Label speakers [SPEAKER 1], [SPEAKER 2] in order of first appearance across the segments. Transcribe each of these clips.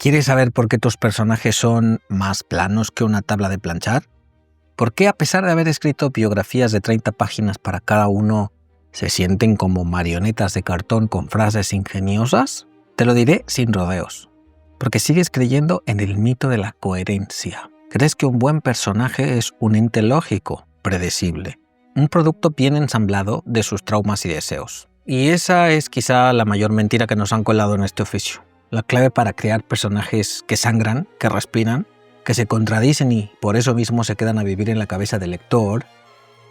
[SPEAKER 1] ¿Quieres saber por qué tus personajes son más planos que una tabla de planchar? ¿Por qué, a pesar de haber escrito biografías de 30 páginas para cada uno, se sienten como marionetas de cartón con frases ingeniosas? Te lo diré sin rodeos. Porque sigues creyendo en el mito de la coherencia. Crees que un buen personaje es un ente lógico, predecible, un producto bien ensamblado de sus traumas y deseos. Y esa es quizá la mayor mentira que nos han colado en este oficio. La clave para crear personajes que sangran, que respiran, que se contradicen y por eso mismo se quedan a vivir en la cabeza del lector,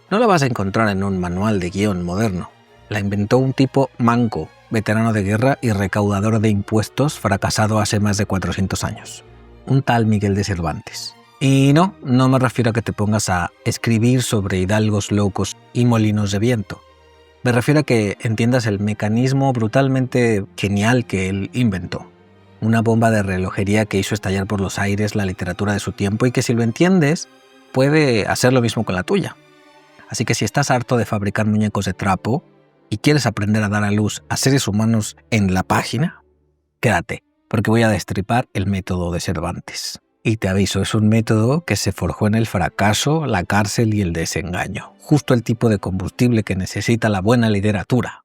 [SPEAKER 1] no la vas a encontrar en un manual de guión moderno. La inventó un tipo manco, veterano de guerra y recaudador de impuestos fracasado hace más de 400 años. Un tal Miguel de Cervantes. Y no me refiero a que te pongas a escribir sobre hidalgos locos y molinos de viento. Me refiero a que entiendas el mecanismo brutalmente genial que él inventó. Una bomba de relojería que hizo estallar por los aires la literatura de su tiempo y que si lo entiendes, puede hacer lo mismo con la tuya. Así que si estás harto de fabricar muñecos de trapo y quieres aprender a dar a luz a seres humanos en la página, quédate, porque voy a destripar el método de Cervantes. Y te aviso, es un método que se forjó en el fracaso, la cárcel y el desengaño. Justo el tipo de combustible que necesita la buena literatura.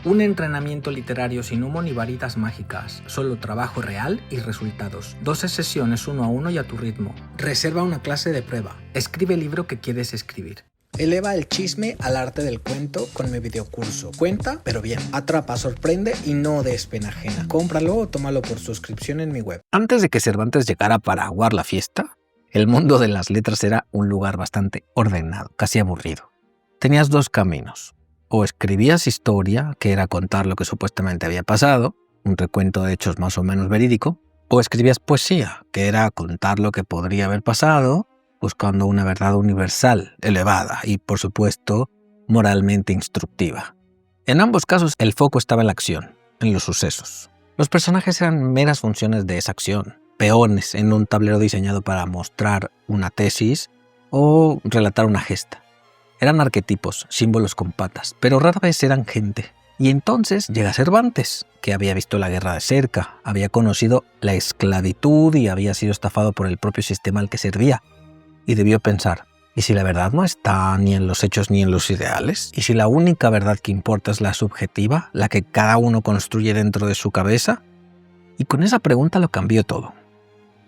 [SPEAKER 1] Un entrenamiento literario sin humo ni varitas mágicas, solo trabajo real y resultados. 12 sesiones 1 a 1 y a tu ritmo. Reserva una clase de prueba. Escribe el libro que quieres escribir. Eleva el chisme al arte del cuento con mi videocurso. Cuenta, pero bien. Atrapa, sorprende y no des pena ajena. Cómpralo o tómalo por suscripción en mi web. Antes de que Cervantes llegara para aguar la fiesta, el mundo de las letras era un lugar bastante ordenado, casi aburrido. Tenías dos caminos. O escribías historia, que era contar lo que supuestamente había pasado, un recuento de hechos más o menos verídico, o escribías poesía, que era contar lo que podría haber pasado, buscando una verdad universal, elevada y, por supuesto, moralmente instructiva. En ambos casos, el foco estaba en la acción, en los sucesos. Los personajes eran meras funciones de esa acción, peones en un tablero diseñado para mostrar una tesis o relatar una gesta. Eran arquetipos, símbolos con patas, pero rara vez eran gente. Y entonces llega Cervantes, que había visto la guerra de cerca, había conocido la esclavitud y había sido estafado por el propio sistema al que servía. Y debió pensar, ¿y si la verdad no está ni en los hechos ni en los ideales? ¿Y si la única verdad que importa es la subjetiva, la que cada uno construye dentro de su cabeza? Y con esa pregunta lo cambió todo.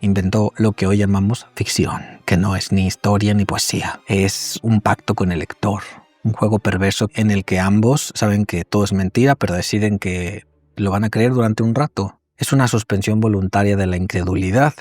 [SPEAKER 1] Inventó lo que hoy llamamos ficción, que no es ni historia ni poesía. Es un pacto con el lector, un juego perverso en el que ambos saben que todo es mentira, pero deciden que lo van a creer durante un rato. Es una suspensión voluntaria de la incredulidad,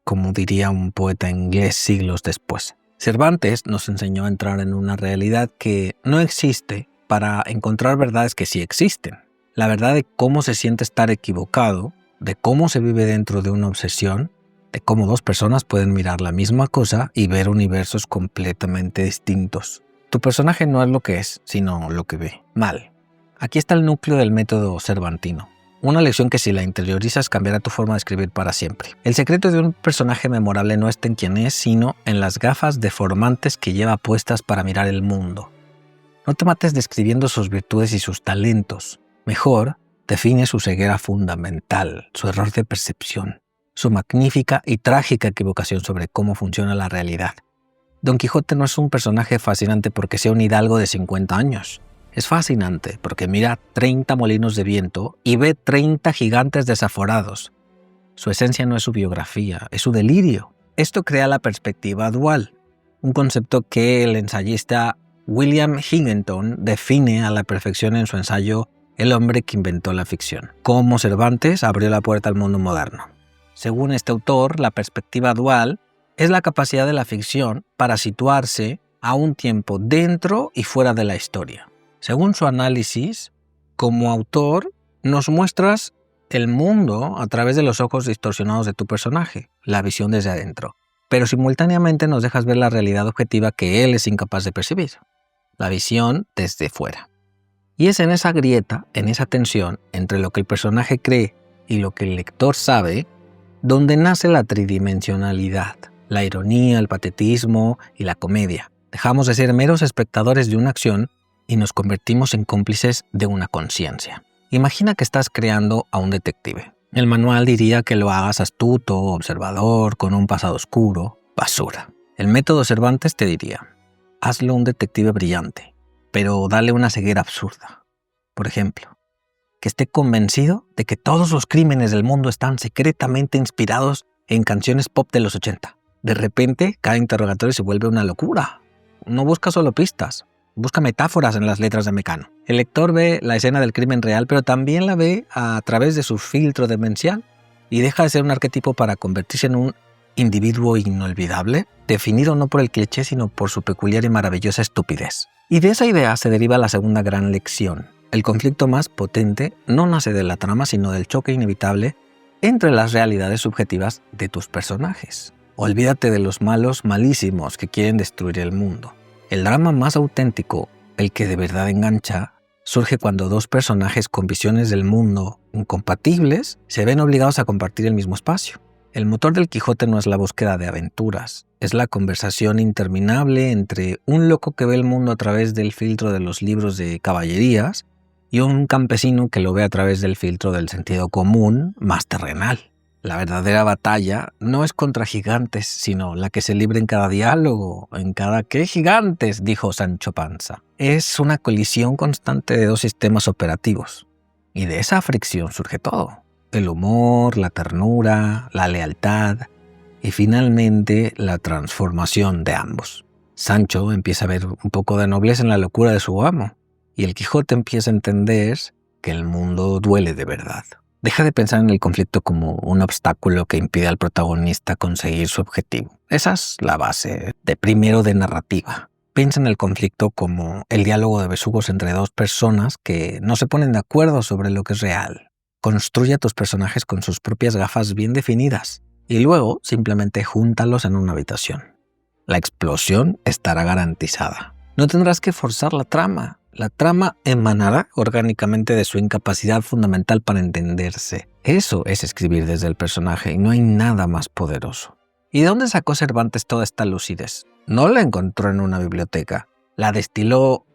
[SPEAKER 1] como diría un poeta inglés siglos después. Cervantes nos enseñó a entrar en una realidad que no existe para encontrar verdades que sí existen. La verdad de cómo se siente estar equivocado, de cómo se vive dentro de una obsesión, de cómo dos personas pueden mirar la misma cosa y ver universos completamente distintos. Tu personaje no es lo que es, sino lo que ve. Mal. Aquí está el núcleo del método cervantino. Una lección que si la interiorizas cambiará tu forma de escribir para siempre. El secreto de un personaje memorable no está en quién es, sino en las gafas deformantes que lleva puestas para mirar el mundo. No te mates describiendo sus virtudes y sus talentos. Mejor, define su ceguera fundamental, su error de percepción, su magnífica y trágica equivocación sobre cómo funciona la realidad. Don Quijote no es un personaje fascinante porque sea un hidalgo de 50 años. Es fascinante porque mira 30 molinos de viento y ve 30 gigantes desaforados. Su esencia no es su biografía, es su delirio. Esto crea la perspectiva dual, un concepto que el ensayista William Higginson define a la perfección en su ensayo El hombre que inventó la ficción. Cómo Cervantes abrió la puerta al mundo moderno. Según este autor, la perspectiva dual es la capacidad de la ficción para situarse a un tiempo dentro y fuera de la historia. Según su análisis, como autor, nos muestras el mundo a través de los ojos distorsionados de tu personaje, la visión desde adentro, pero simultáneamente nos dejas ver la realidad objetiva que él es incapaz de percibir, la visión desde fuera. Y es en esa grieta, en esa tensión entre lo que el personaje cree y lo que el lector sabe, donde nace la tridimensionalidad, la ironía, el patetismo y la comedia. Dejamos de ser meros espectadores de una acción y nos convertimos en cómplices de una conciencia. Imagina que estás creando a un detective. El manual diría que lo hagas astuto, observador, con un pasado oscuro. Basura. El método Cervantes te diría: hazlo un detective brillante, pero dale una ceguera absurda. Por ejemplo, que esté convencido de que todos los crímenes del mundo están secretamente inspirados en canciones pop de los 80. De repente, cada interrogatorio se vuelve una locura. No busca solo pistas, busca metáforas en las letras de Mecano. El lector ve la escena del crimen real, pero también la ve a través de su filtro demencial y deja de ser un arquetipo para convertirse en un individuo inolvidable, definido no por el cliché, sino por su peculiar y maravillosa estupidez. Y de esa idea se deriva la segunda gran lección. El conflicto más potente no nace de la trama, sino del choque inevitable entre las realidades subjetivas de tus personajes. Olvídate de los malos malísimos que quieren destruir el mundo. El drama más auténtico, el que de verdad engancha, surge cuando dos personajes con visiones del mundo incompatibles se ven obligados a compartir el mismo espacio. El motor del Quijote no es la búsqueda de aventuras, es la conversación interminable entre un loco que ve el mundo a través del filtro de los libros de caballerías y un campesino que lo ve a través del filtro del sentido común más terrenal. La verdadera batalla no es contra gigantes, sino la que se libra en cada diálogo, en cada «¿Qué gigantes?», dijo Sancho Panza. Es una colisión constante de dos sistemas operativos. Y de esa fricción surge todo. El humor, la ternura, la lealtad y finalmente la transformación de ambos. Sancho empieza a ver un poco de nobleza en la locura de su amo y el Quijote empieza a entender que el mundo duele de verdad. Deja de pensar en el conflicto como un obstáculo que impide al protagonista conseguir su objetivo. Esa es la base de narrativa. Piensa en el conflicto como el diálogo de besugos entre dos personas que no se ponen de acuerdo sobre lo que es real. Construye a tus personajes con sus propias gafas bien definidas y luego simplemente júntalos en una habitación. La explosión estará garantizada. No tendrás que forzar la trama. La trama emanará orgánicamente de su incapacidad fundamental para entenderse. Eso es escribir desde el personaje y no hay nada más poderoso. ¿Y de dónde sacó Cervantes toda esta lucidez? No la encontró en una biblioteca. La destiló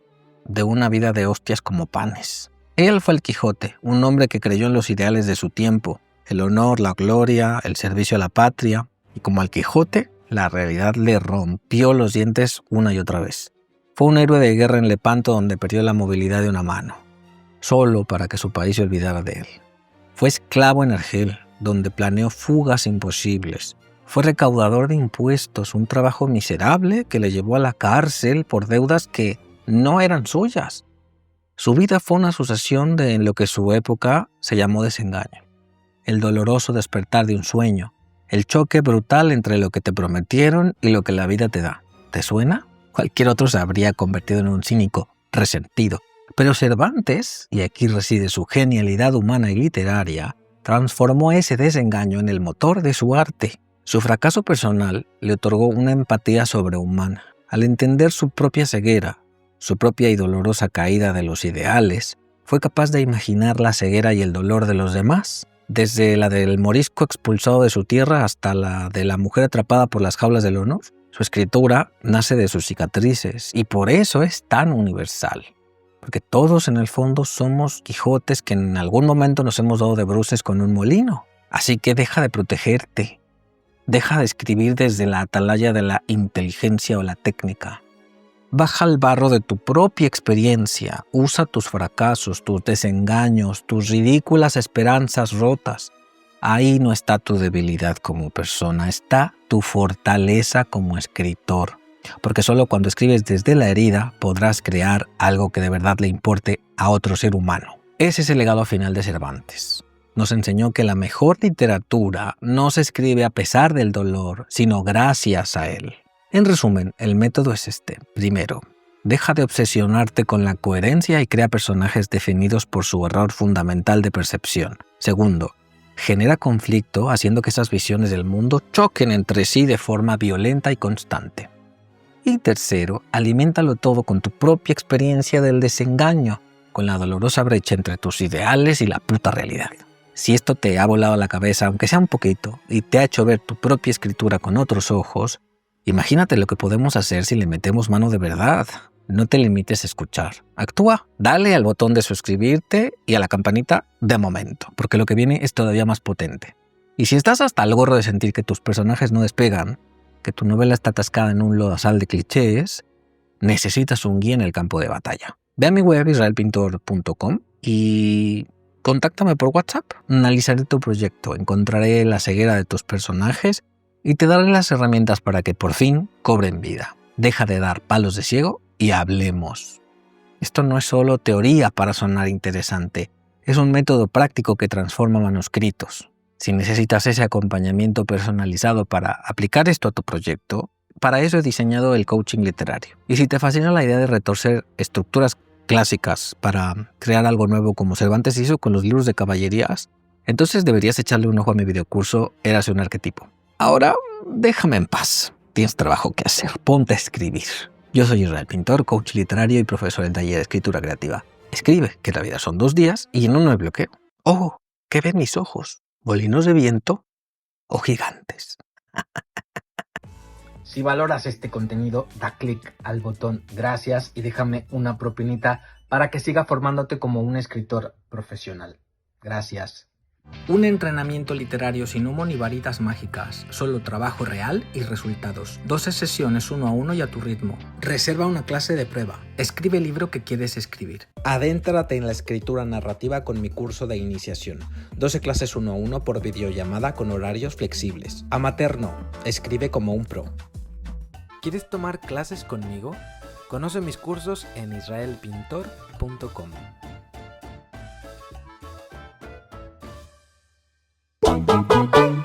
[SPEAKER 1] de una vida de hostias como panes. Él fue el Quijote, un hombre que creyó en los ideales de su tiempo, el honor, la gloria, el servicio a la patria. Y como al Quijote, la realidad le rompió los dientes una y otra vez. Fue un héroe de guerra en Lepanto donde perdió la movilidad de una mano, solo para que su país se olvidara de él. Fue esclavo en Argel, donde planeó fugas imposibles. Fue recaudador de impuestos, un trabajo miserable que le llevó a la cárcel por deudas que no eran suyas. Su vida fue una sucesión de lo que en su época se llamó desengaño. El doloroso despertar de un sueño, el choque brutal entre lo que te prometieron y lo que la vida te da. ¿Te suena? Cualquier otro se habría convertido en un cínico resentido. Pero Cervantes, y aquí reside su genialidad humana y literaria, transformó ese desengaño en el motor de su arte. Su fracaso personal le otorgó una empatía sobrehumana. Al entender su propia ceguera, su propia y dolorosa caída de los ideales, fue capaz de imaginar la ceguera y el dolor de los demás, desde la del morisco expulsado de su tierra hasta la de la mujer atrapada por las jaulas del honor. Su escritura nace de sus cicatrices y por eso es tan universal. Porque todos en el fondo somos Quijotes que en algún momento nos hemos dado de bruces con un molino. Así que deja de protegerte. Deja de escribir desde la atalaya de la inteligencia o la técnica. Baja al barro de tu propia experiencia. Usa tus fracasos, tus desengaños, tus ridículas esperanzas rotas. Ahí no está tu debilidad como persona, está tu fortaleza como escritor. Porque solo cuando escribes desde la herida podrás crear algo que de verdad le importe a otro ser humano. Ese es el legado final de Cervantes. Nos enseñó que la mejor literatura no se escribe a pesar del dolor, sino gracias a él. En resumen, el método es este. Primero, deja de obsesionarte con la coherencia y crea personajes definidos por su error fundamental de percepción. Segundo, genera conflicto haciendo que esas visiones del mundo choquen entre sí de forma violenta y constante. Y tercero, aliméntalo todo con tu propia experiencia del desengaño, con la dolorosa brecha entre tus ideales y la puta realidad. Si esto te ha volado la cabeza, aunque sea un poquito, y te ha hecho ver tu propia escritura con otros ojos,
[SPEAKER 2] Imagínate lo que podemos hacer si le metemos mano de verdad. No te limites a escuchar. Actúa, dale al botón de suscribirte y a la campanita de momento, porque lo que viene es todavía más potente. Y si estás hasta el gorro de sentir que tus personajes no despegan, que tu novela está atascada en un lodazal de clichés, necesitas un guía en el campo de batalla. Ve a mi web israelpintor.com y contáctame por WhatsApp. Analizaré tu proyecto, encontraré la ceguera de tus personajes y te daré las herramientas para que por fin cobren vida. Deja de dar palos de ciego y hablemos. Esto no es solo teoría para sonar interesante, es un método práctico que transforma manuscritos. Si necesitas ese acompañamiento personalizado para aplicar esto a tu proyecto, para eso he diseñado el coaching literario. Y si te fascina la idea de retorcer estructuras clásicas para crear algo nuevo como Cervantes hizo con los libros de caballerías, entonces deberías echarle un ojo a mi videocurso Érase un arquetipo. Ahora, déjame en paz. Tienes trabajo que hacer. Ponte a escribir. Yo soy Israel Pintor, coach literario y profesor en taller de escritura creativa. Escribe, que la vida son 2 días y en uno me bloqueo. ¡Oh! ¿Qué ven mis ojos? ¿Molinos de viento o gigantes?
[SPEAKER 1] Si valoras este contenido, da clic al botón gracias y déjame una propinita para que siga formándote como un escritor profesional. Gracias. Un entrenamiento literario sin humo ni varitas mágicas, solo trabajo real y resultados. 12 sesiones 1 a 1 y a tu ritmo. Reserva una clase de prueba. Escribe el libro que quieres escribir. Adéntrate en la escritura narrativa con mi curso de iniciación. 12 clases 1 a 1 por videollamada con horarios flexibles. Amateur no, escribe como un pro. ¿Quieres tomar clases conmigo? Conoce mis cursos en israelpintor.com.
[SPEAKER 3] Pum, pum, pum, pum.